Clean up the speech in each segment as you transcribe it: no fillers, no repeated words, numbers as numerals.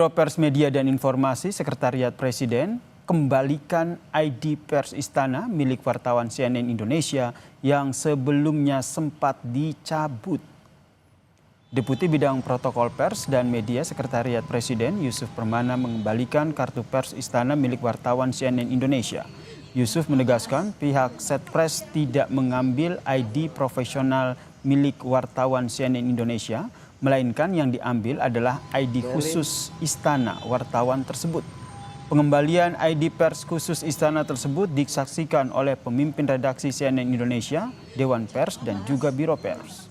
Biro Pers Media dan Informasi Sekretariat Presiden kembalikan ID Pers Istana milik wartawan CNN Indonesia yang sebelumnya sempat dicabut. Deputi Bidang Protokol Pers dan Media Sekretariat Presiden Yusuf Permana mengembalikan kartu pers Istana milik wartawan CNN Indonesia. Yusuf menegaskan pihak Setpres tidak mengambil ID profesional milik wartawan CNN Indonesia, melainkan yang diambil adalah ID khusus Istana wartawan tersebut. Pengembalian ID pers khusus Istana tersebut disaksikan oleh pemimpin redaksi CNN Indonesia, Dewan Pers, dan juga Biro Pers.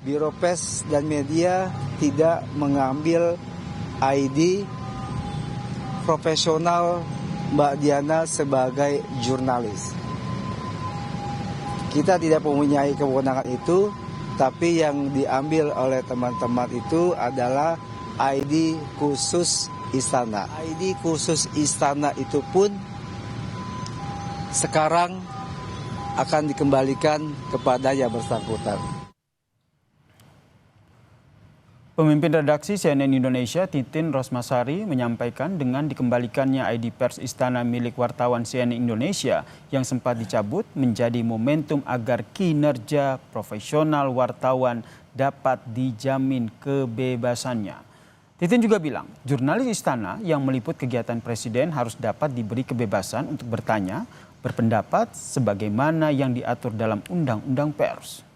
Biro Pers dan Media tidak mengambil ID profesional Mbak Diana sebagai jurnalis. Kita tidak mempunyai kewenangan itu, tapi yang diambil oleh teman-teman itu adalah ID khusus Istana. ID khusus Istana itu pun sekarang akan dikembalikan kepada yang bersangkutan. Pemimpin redaksi CNN Indonesia Titin Rosmasari menyampaikan dengan dikembalikannya ID pers Istana milik wartawan CNN Indonesia yang sempat dicabut menjadi momentum agar kinerja profesional wartawan dapat dijamin kebebasannya. Titin juga bilang jurnalis Istana yang meliput kegiatan Presiden harus dapat diberi kebebasan untuk bertanya, berpendapat sebagaimana yang diatur dalam Undang-Undang Pers.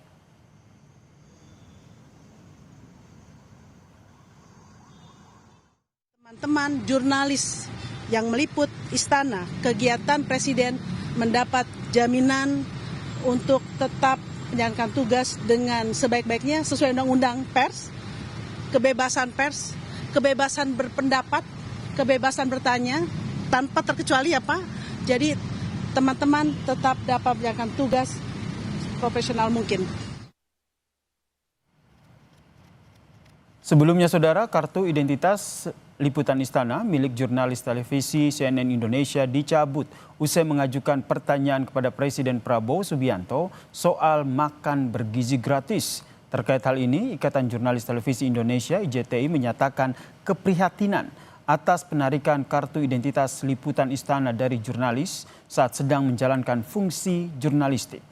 Teman-teman jurnalis yang meliput Istana, kegiatan Presiden mendapat jaminan untuk tetap menjalankan tugas dengan sebaik-baiknya sesuai Undang-Undang Pers, kebebasan berpendapat, kebebasan bertanya tanpa terkecuali apa. Jadi teman-teman tetap dapat menjalankan tugas profesional mungkin. Sebelumnya saudara, kartu identitas liputan Istana milik jurnalis televisi CNN Indonesia dicabut usai mengajukan pertanyaan kepada Presiden Prabowo Subianto soal makan bergizi gratis. Terkait hal ini, Ikatan Jurnalis Televisi Indonesia IJTI menyatakan keprihatinan atas penarikan kartu identitas liputan Istana dari jurnalis saat sedang menjalankan fungsi jurnalistik.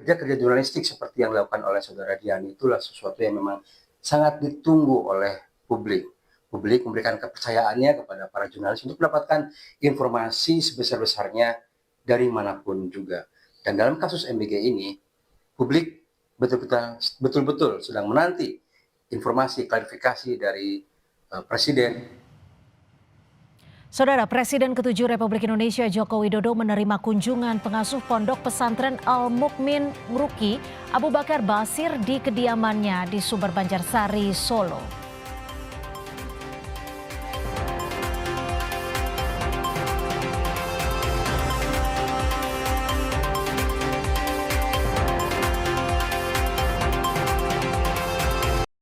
Kerja-kerja jurnalistik seperti yang dilakukan oleh saudara Dian itulah sesuatu yang memang sangat ditunggu oleh publik. Publik memberikan kepercayaannya kepada para jurnalis untuk mendapatkan informasi sebesar-besarnya dari manapun juga. Dan dalam kasus MBG ini, publik betul-betul sedang menanti informasi klarifikasi dari Presiden. Saudara, Presiden ke-7 Republik Indonesia Joko Widodo menerima kunjungan pengasuh Pondok Pesantren Al-Mukmin Nguruki Abu Bakar Basir di kediamannya di Sumber Banjarsari, Solo.